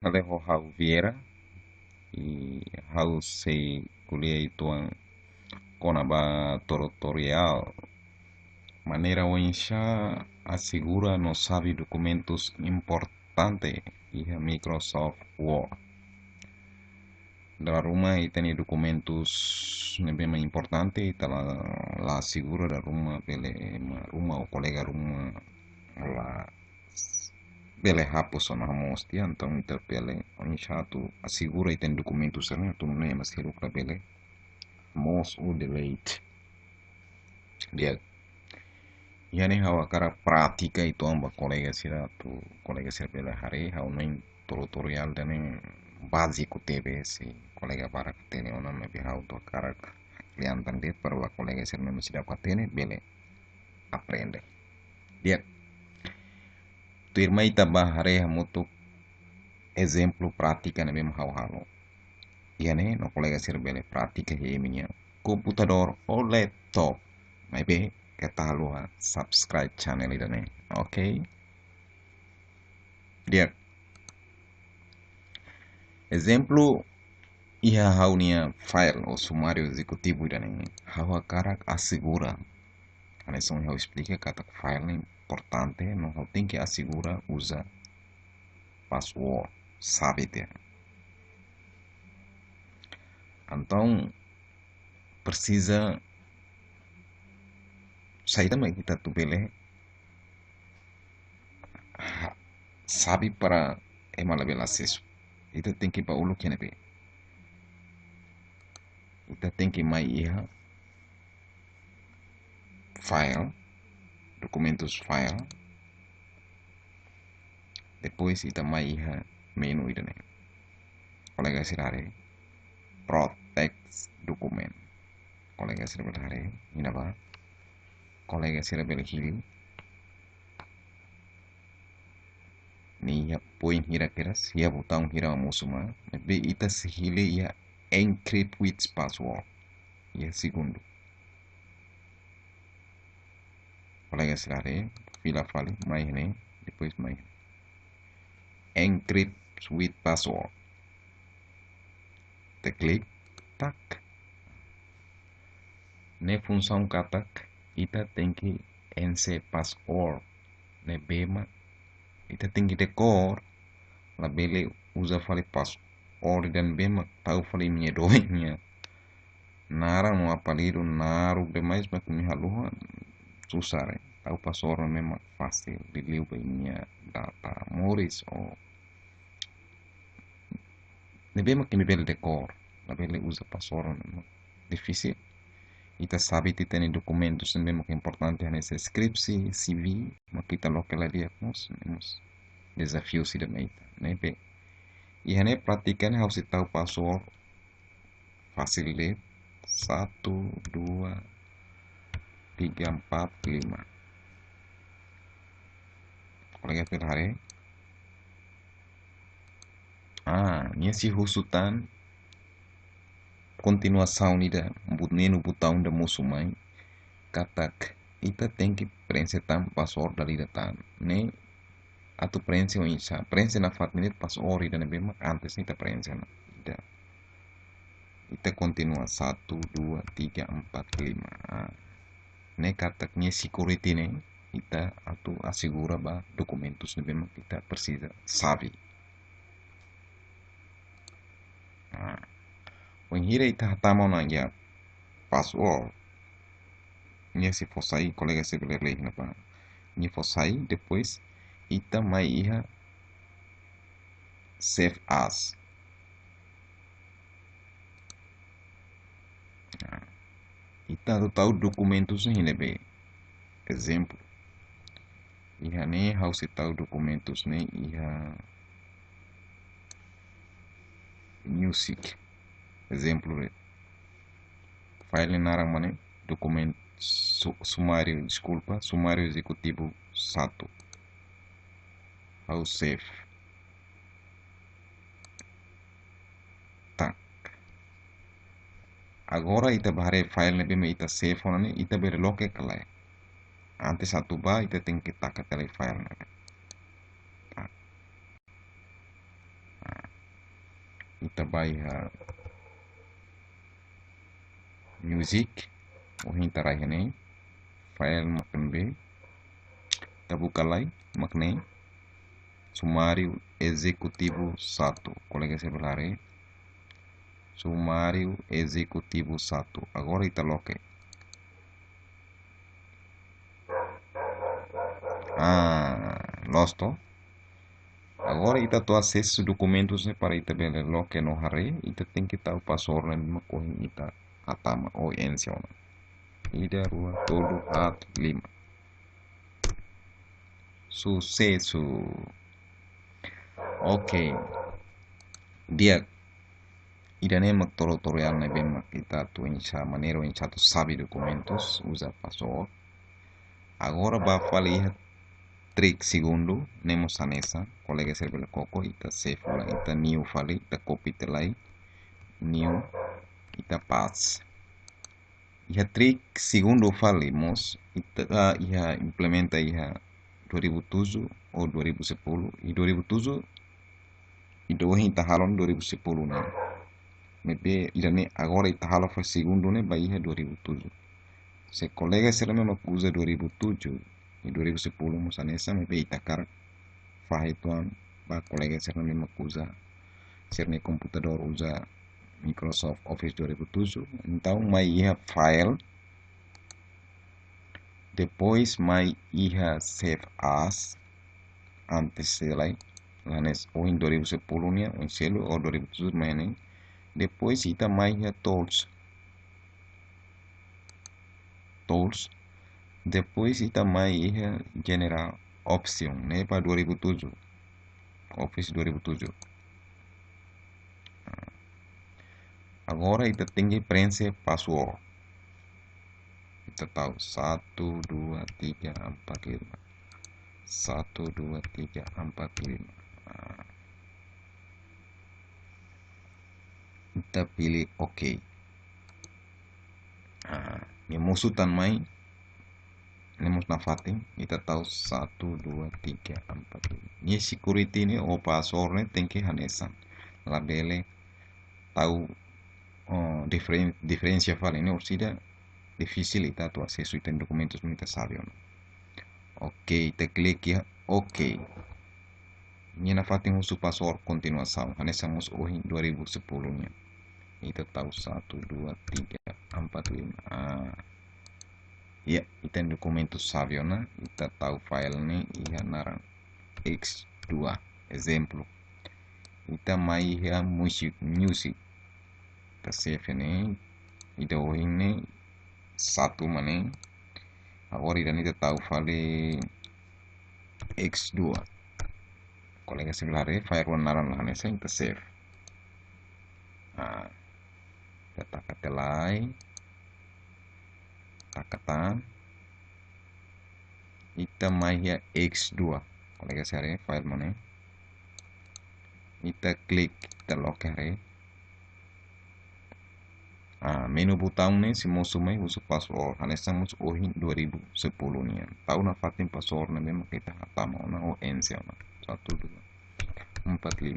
Alejo how Vieira e how se kuliah ituan conaba tutorial maneira oensha assegura não sabe documentos importantes e a Microsoft Word. Da rumah e tem documentos bem importante e tá lá assegura da rumah pele rumah o colega rumah lá bele hapus on hamostia então ita pele oensha tu assegura e tem documentos né tu não é mas hero pra pele most o delete dia. Yani hawa kara pratika itu amba kolega sira tu kolega sira bela hari hau main tutorial dane básico teve si kolega para katene ona me bi hau to kara klientan dia para la kolega sira me sira katene bele aprende dia tu irma ita ba hari hamutu exemplo prática ne bem hau halo yani no kolega sira bele prática he minha computador ou laptop mai be kata luar subscribe channel ini oke. Dia exemplo ia haunia file ou sumário executivo dan hawa karak assegura karena isso eu explica kata file importante não tem que assegura usa password sabe dia então precisa sair também kita tu bele sabe para emalah acesso itu tem que para ulu kene be kita tem que mai ia file documentos file depois kita mai ia menu itu nih kolega sirare protect dokumen kolega sira belare ina ba kolega sira bel hili ni ya poin hira keras ya botão hira musuma be ita se hili ya encrypt with password ya segundo kolega sira re fila fale mai ne depois mai encrypt with password te klik tak ne função katak ita tem que ense password ne bema ita tem que decor la bele usa fale password dan bema tahu fale minha doinha nara no apalido naru demais mas me haluha susah tahu password memang fácil diliu minha data moris ou ne bema que me bele decor la bele usa password difícil ita sabe que tem documentos mesmo que é importante nessa scripsi CV mas kita lo que la diagnos desafios e também né bem e hanya praktikan harus tahu password fácil de 1 2 3 4 5 kolega terhari minha si husutan continuação ida neno botão da musumai katak ita tem que preencher tam password dari datan ne atau preenche o insa preenche na fatminit password ida ne bema antes ita preenche na ita continua 1 2 3 4 5 ne kataknya security ne ita atau assegura ba documentos ne bema kita precisa sabe when hira ita hatama na ya password nya se for sair colega se belele na pa nya for sair depois ita mai iha save as ita tahu documentos ne be exemplo iha ne how se tahu documentos ne iha music exemplo file narang mane documento sumário desculpa sumário executivo 1 how save tak agora ita bahare file ne bem ita save ne ita ber loke kalai antes satu ba ita tem que tak tele file ne ita baiha music ohin tarahene file makne ita buka lai makne sumário executivo 1, colega celular, sumário executivo 1. Agora ita loke. Losto. Agora ita tu acesso documentos para ita bele loke no hare, ita tem que tahu password na lima kohin ita atama o ensiona. Ida rua todo at 5. Sucesso. Ok. Dia ida nema tutorial na bem kita tu incha maneira incha tu sabe documentos usa password. Agora vai falar 3 segundos nemos anessa colega serve coco ita save lá ita new fale ita copy te lá new ita pass. Iha 3 segundos falemos ita iha implementa iha 2007 ou 2010 e 2007 ito ita halon 2010 né maybe irane agora ita halo fa segundo né ba iha 2007 se colega serve usa 2007 e 2010 mo sanessa maybe ita cara faz tuan ba colega serve usa serne computador usa Microsoft Office 2007 então mai iha file depois mai iha save as antes lá lanes ou em 2010 nya ou em selo ou 2007 mai depois ita mai iha tools depois ita mai iha general option né para 2007 Office 2007. Agora ita tem que preencher password. Kita tahu 1 2 3 4 5 1 2 3 4 5. Kita pilih OK. Ni musutan mai nemos na fatin kita tahu 1 2 3 4 5. Ni security ni o password tem que hanesan labele tahu diferencia fala ini orsida difícil ita tu acceso ita documentos não ita sabe não. Ok, te clique OK. Minha fatin usu password continuação. Hanesamos hoje 2010 nya. Ita tahu 1 2 3 4 5. Ya, ita documentos sabe não. Ita tahu file ni iha naran X2 exemplo. Ita mai iha music. Ita save ni. Ita hoje ni 1 mana. Agora ita nita tahu file X2. Colega sebelah file naran lah nesa ita save. Kita katelai takatan ita mai ya X2 colega sare file mana ita klik ita lock hare menu botão ne se moço mai usa password anestamos hoje 2010 nia tahu na fatin password na mesmo kita hatama ona o ense ona 1 2 4 5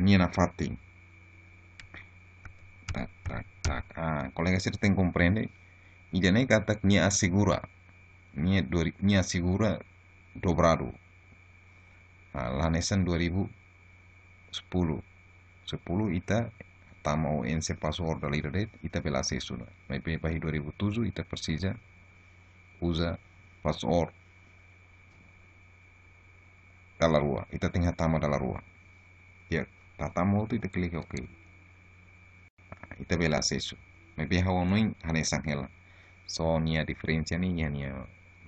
nia na fatin tak colega sare tem compreende e já nem kata nia assegura nia assegura dobrado lanesan 2010 ita tama o ense password da lira ita pela acesso mas para 2007 ita precisa usa password dalla rua ita tem tama dalla rua ya tatamo tu ita klik OK ita pela acesso mas bem hawa noin hanesan hela so nia diferencia ni nia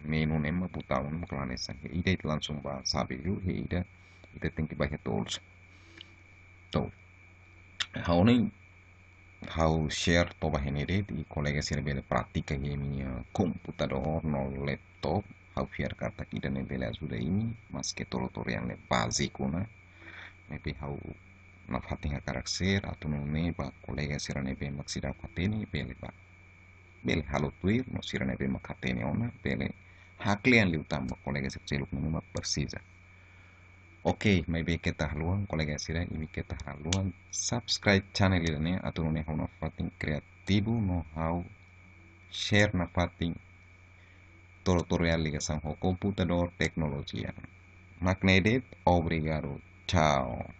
menu nema botão nema klanesan ida ita langsung ba sabe ju ida tem que baixar tools how nem how share toba genere di colega serve pratica di minha computador no laptop how share kata kita ne bela sudah ini mas que tutorial ne básico na maybe how na fatinha karakter atau no ne ba colega serve ne be maksira kateni bele ba bele halo tuir no serve ne be makateni ona bele haklian liu tamba colega serve luk ne precisa Ok, may be kita haluan, colega sira, imi kita haluan, subscribe channel ini atau nune hau na fating kreatibo no hau share na fating tutorial liga sang ho computador tecnologia. Magnedet, obrigado. Ciao.